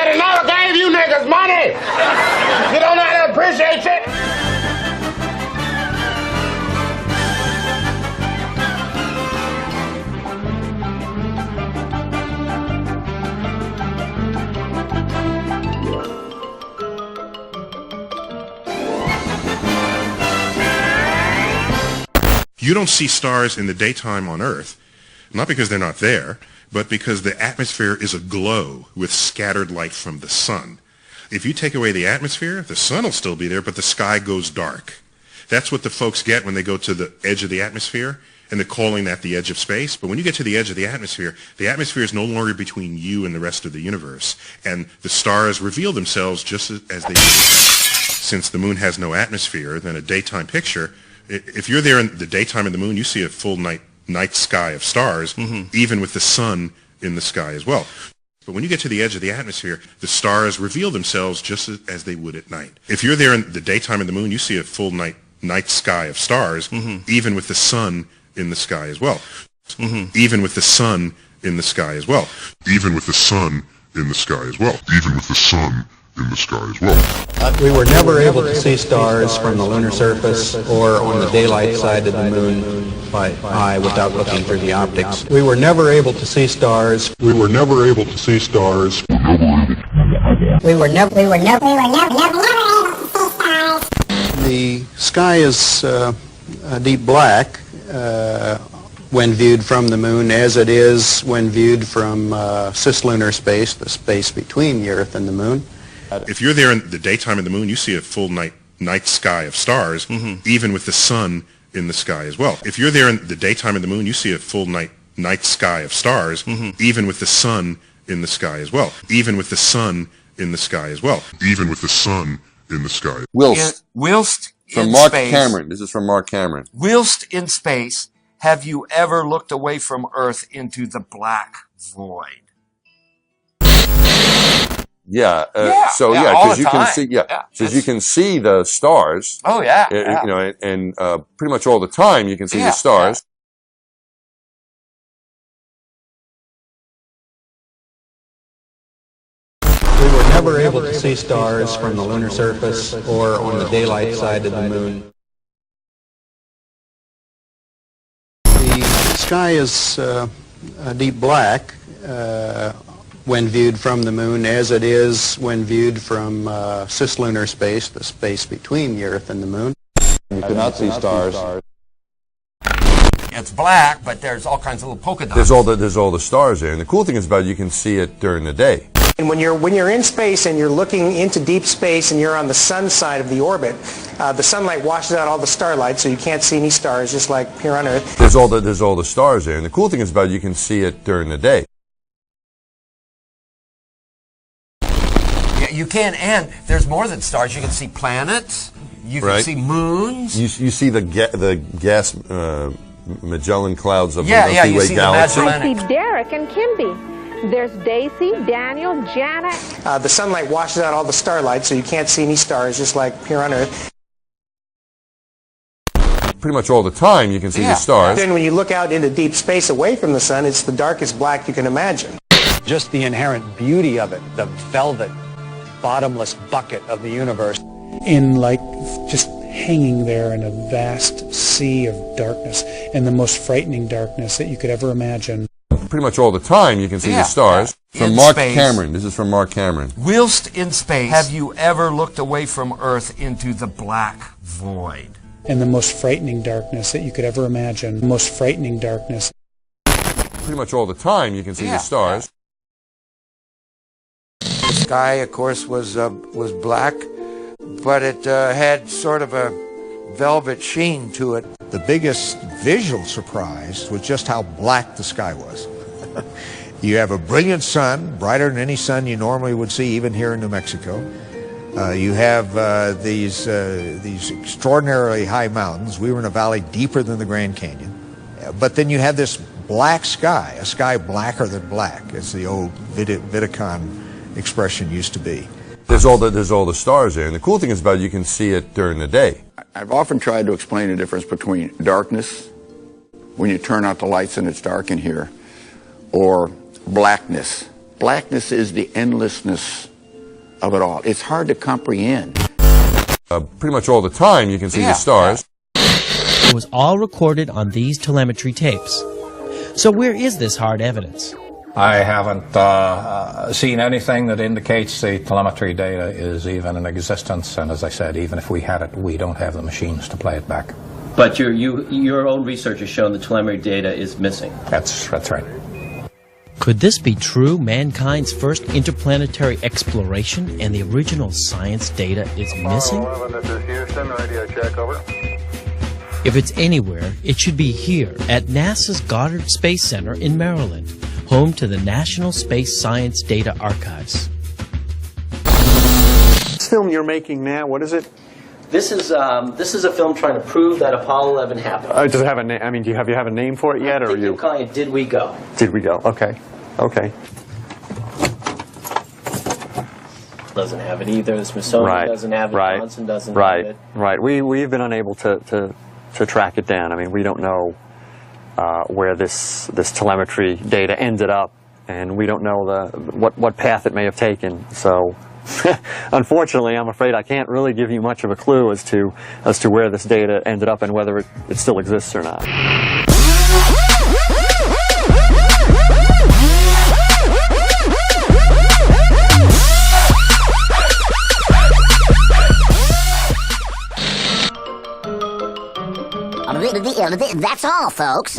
already never gave you niggas money. You don't know how to appreciate it. You don't see stars in the daytime on Earth, not because they're not there, but because the atmosphere is aglow with scattered light from the sun. If you take away the atmosphere, the sun will still be there, but the sky goes dark. That's what the folks get when they go to the edge of the atmosphere, and they're calling that the edge of space. But when you get to the edge of the atmosphere is no longer between you and the rest of the universe, and the stars reveal themselves just as they do. Since the moon has no atmosphere, then a daytime picture, if you're there in the daytime of the moon, you see a full night sky of stars, even with the sun in the sky as well. But when you get to the edge of the atmosphere, the stars reveal themselves just as they would at night. If you're there in the daytime of the moon, you see a full night sky of stars, even with the sun in the sky as well. Even with the sun in the sky as well. Even with the sun in the sky as well. Even with the sun in the sky as well. We were never able to see stars from the lunar surface or on the daylight side of the moon by eye without looking through the optics. We were never able to see stars. We were never able to see stars. We were never able to see stars. The sky is deep black when viewed from the moon, as it is when viewed from cislunar space, the space between the Earth and the moon. If you're there in the daytime of the moon, you see a full night sky of stars, even with the sun in the sky as well. If you're there in the daytime of the moon, you see a full night sky of stars, even with the sun in the sky as well. Even with the sun in the sky as well. Even with the sun in the sky. Whilst from in Mark space, Cameron. This is from Mark Cameron. Whilst in space, have you ever looked away from Earth into the black void? Because you can see, because you can see the stars. Oh yeah, you know, and pretty much all the time you can see the stars. We were never able to see stars from the lunar surface or on the daylight side of the moon. The sky is deep black when viewed from the moon, as it is when viewed from cislunar space, the space between the Earth and the moon. You cannot see stars. It's black, but there's all kinds of little polka dots. There's all the stars there, and the cool thing is about it, you can see it during the day. And when you're in space and you're looking into deep space and you're on the sun side of the orbit, the sunlight washes out all the starlight, so you can't see any stars, just like here on Earth. There's all the stars there, and the cool thing is about it, you can see it during the day. Yeah, you can, and there's more than stars. You can see planets. You can see moons. You see the gas Magellan clouds of the you Milky Way see galaxy. the I see Derek and Kimby. There's Daisy, Daniel, Janet. The sunlight washes out all the starlight, so you can't see any stars, just like here on Earth. Pretty much all the time you can see the stars. Then when you look out into deep space away from the sun, it's the darkest black you can imagine. Just the inherent beauty of it, the velvet, bottomless bucket of the universe. In like just hanging there in a vast sea of darkness, and the most frightening darkness that you could ever imagine. Pretty much all the time you can see the stars. From Mark Cameron. This is from Mark Cameron. Whilst in space, have you ever looked away from Earth into the black void? And the most frightening darkness that you could ever imagine. The most frightening darkness. Pretty much all the time you can see the stars. The sky, of course, was black, but it had sort of a velvet sheen to it. The biggest visual surprise was just how black the sky was. You have a brilliant sun, brighter than any sun you normally would see, even here in New Mexico. You have these extraordinarily high mountains. We were in a valley deeper than the Grand Canyon. But then you have this black sky, a sky blacker than black, as the old Vidicon expression used to be. There's all the stars there, and the cool thing is about it, you can see it during the day. I've often tried to explain the difference between darkness, when you turn out the lights and it's dark in here, or blackness. Blackness is the endlessness of it all. It's hard to comprehend. Pretty much all the time you can see the stars. It was all recorded on these telemetry tapes. So where is this hard evidence? I haven't seen anything that indicates the telemetry data is even in existence, and as I said, even if we had it, we don't have the machines to play it back. But your own research has shown the telemetry data is missing. That's right. Could this be true? Mankind's first interplanetary exploration and the original science data is missing? 11, this is Houston, radio check, over. If it's anywhere, it should be here at NASA's Goddard Space Center in Maryland, home to the National Space Science Data Archives. This film you're making now, what is it? This is a film trying to prove that Apollo 11 happened. Does it have a name? I mean, do you have a name for it yet, or are you? I'm calling it "Did We Go?" Did we go? Okay. Okay. Doesn't have it either. The Smithsonian doesn't have it. Johnson doesn't have it. Right. We've been unable to track it down. I mean, we don't know where this telemetry data ended up, and we don't know what path it may have taken. So, unfortunately, I'm afraid I can't really give you much of a clue as to where this data ended up and whether it still exists or not. That's all, folks.